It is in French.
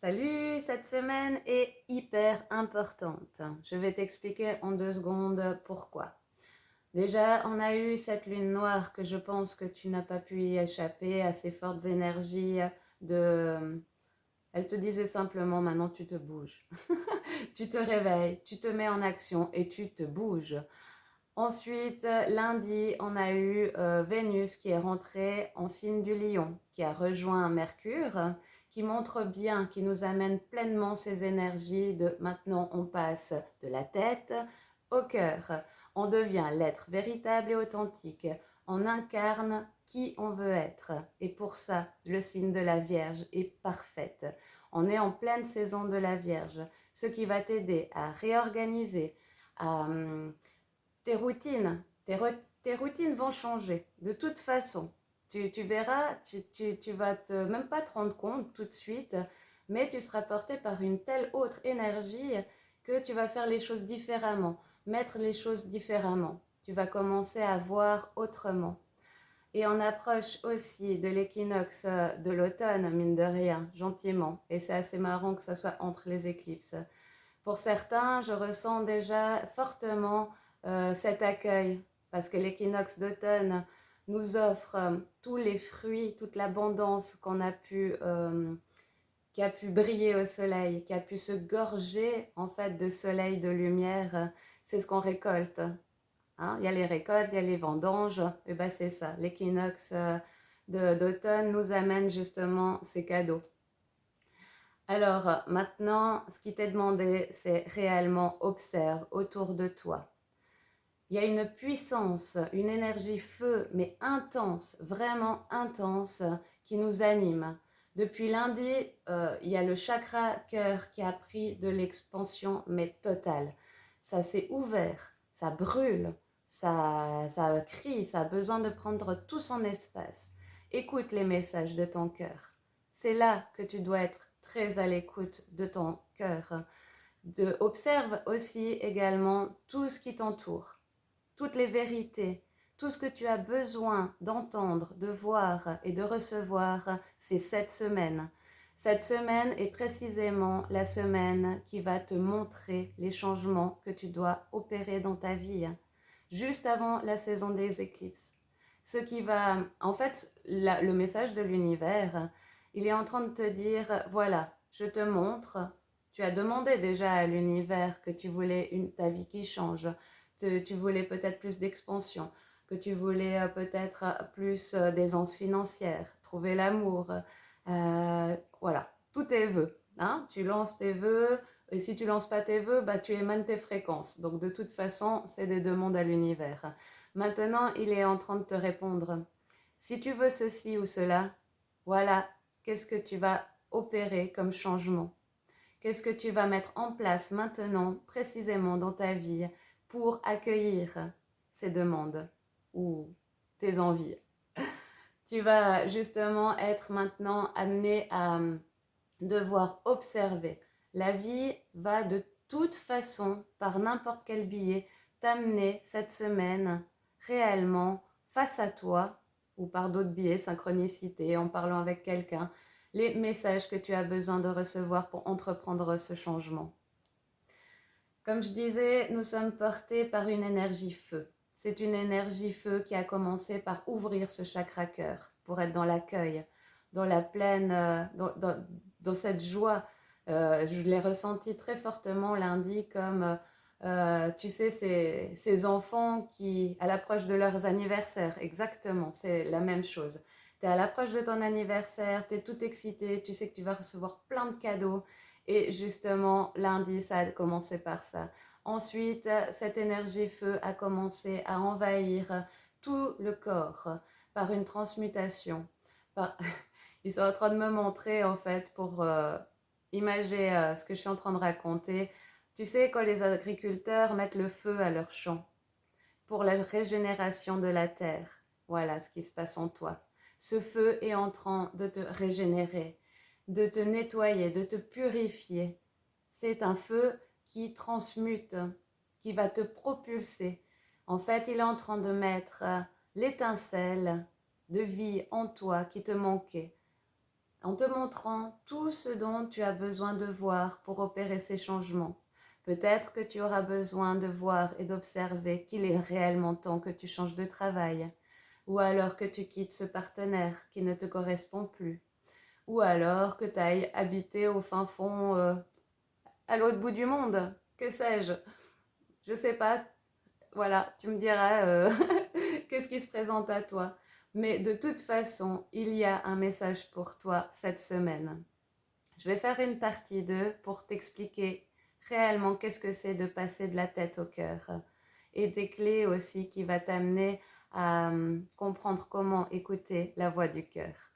Salut, cette semaine est hyper importante. Je vais t'expliquer en 2 secondes pourquoi. Déjà, on a eu cette lune noire que je pense que tu n'as pas pu y échapper à ces fortes énergies de... Elle te disait simplement, maintenant tu te bouges. Tu te réveilles, tu te mets en action et tu te bouges. Ensuite, lundi, on a eu Vénus qui est rentrée en signe du Lion, qui a rejoint Mercure, qui montre bien, qui nous amène pleinement ces énergies de maintenant on passe de la tête au cœur. On devient l'être véritable et authentique. On incarne qui on veut être. Et pour ça, le signe de la Vierge est parfaite. On est en pleine saison de la Vierge, ce qui va t'aider à réorganiser, à tes routines vont changer. De toute façon, tu verras, tu vas même pas te rendre compte tout de suite, mais tu seras porté par une telle autre énergie que tu vas faire les choses différemment, mettre les choses différemment. Tu vas commencer à voir autrement. Et on approche aussi de l'équinoxe de l'automne, mine de rien, gentiment. Et c'est assez marrant que ça soit entre les éclipses. Pour certains, je ressens déjà fortement cet accueil parce que l'équinoxe d'automne nous offre tous les fruits, toute l'abondance qui a pu briller au soleil, qui a pu se gorger en fait de soleil, de lumière. C'est ce qu'on récolte. Hein. Il y a les récoltes, il y a les vendanges, et ben c'est ça. L'équinoxe d'automne nous amène justement ces cadeaux. Alors maintenant, ce qui t'est demandé, c'est réellement observe autour de toi. Il y a une puissance, une énergie feu, mais intense, vraiment intense, qui nous anime. Depuis lundi, il y a le chakra cœur qui a pris de l'expansion, mais totale. Ça s'est ouvert, ça brûle, ça crie, ça a besoin de prendre tout son espace. Écoute les messages de ton cœur. C'est là que tu dois être très à l'écoute de ton cœur. Observe aussi également tout ce qui t'entoure, toutes les vérités, tout ce que tu as besoin d'entendre, de voir et de recevoir, c'est cette semaine. Cette semaine est précisément la semaine qui va te montrer les changements que tu dois opérer dans ta vie, juste avant la saison des éclipses. Ce qui va, en fait, le message de l'univers, il est en train de te dire, voilà, je te montre, tu as demandé déjà à l'univers que tu voulais ta vie qui change, tu voulais peut-être plus d'expansion, que tu voulais peut-être plus d'aisance financière, trouver l'amour. Voilà, tous tes vœux. Hein? Tu lances tes vœux, et si tu lances pas tes vœux, bah, tu émanes tes fréquences. Donc de toute façon, c'est des demandes à l'univers. Maintenant, il est en train de te répondre. Si tu veux ceci ou cela, voilà, qu'est-ce que tu vas opérer comme changement? Qu'est-ce que tu vas mettre en place maintenant, précisément dans ta vie, pour accueillir ces demandes ou tes envies? Tu vas justement être maintenant amené à devoir observer. La vie va de toute façon, par n'importe quel biais, t'amener cette semaine réellement face à toi ou par d'autres biais, synchronicité, en parlant avec quelqu'un, les messages que tu as besoin de recevoir pour entreprendre ce changement. Comme je disais, nous sommes portés par une énergie feu. C'est une énergie feu qui a commencé par ouvrir ce chakra cœur pour être dans l'accueil, dans la pleine, dans cette joie. Je l'ai ressenti très fortement lundi comme, tu sais, ces enfants qui, à l'approche de leurs anniversaires, exactement, c'est la même chose. Tu es à l'approche de ton anniversaire, tu es tout excité, tu sais que tu vas recevoir plein de cadeaux. Et justement, lundi, ça a commencé par ça. Ensuite, cette énergie feu a commencé à envahir tout le corps par une transmutation. Par... Ils sont en train de me montrer, en fait, pour imager ce que je suis en train de raconter. Tu sais, quand les agriculteurs mettent le feu à leurs champs pour la régénération de la terre, voilà ce qui se passe en toi. Ce feu est en train de te régénérer, de te nettoyer, de te purifier. C'est un feu qui transmute, qui va te propulser. En fait, il est en train de mettre l'étincelle de vie en toi qui te manquait. en te montrant tout ce dont tu as besoin de voir pour opérer ces changements. Peut-être que tu auras besoin de voir et d'observer qu'il est réellement temps que tu changes de travail, ou alors que tu quittes ce partenaire qui ne te correspond plus, ou alors que tu ailles habiter au fin fond, à l'autre bout du monde, que sais-je. Je sais pas, voilà, tu me diras qu'est-ce qui se présente à toi. Mais de toute façon, il y a un message pour toi cette semaine. Je vais faire une partie 2 pour t'expliquer réellement qu'est-ce que c'est de passer de la tête au cœur et des clés aussi qui va t'amener à comprendre comment écouter la voix du cœur.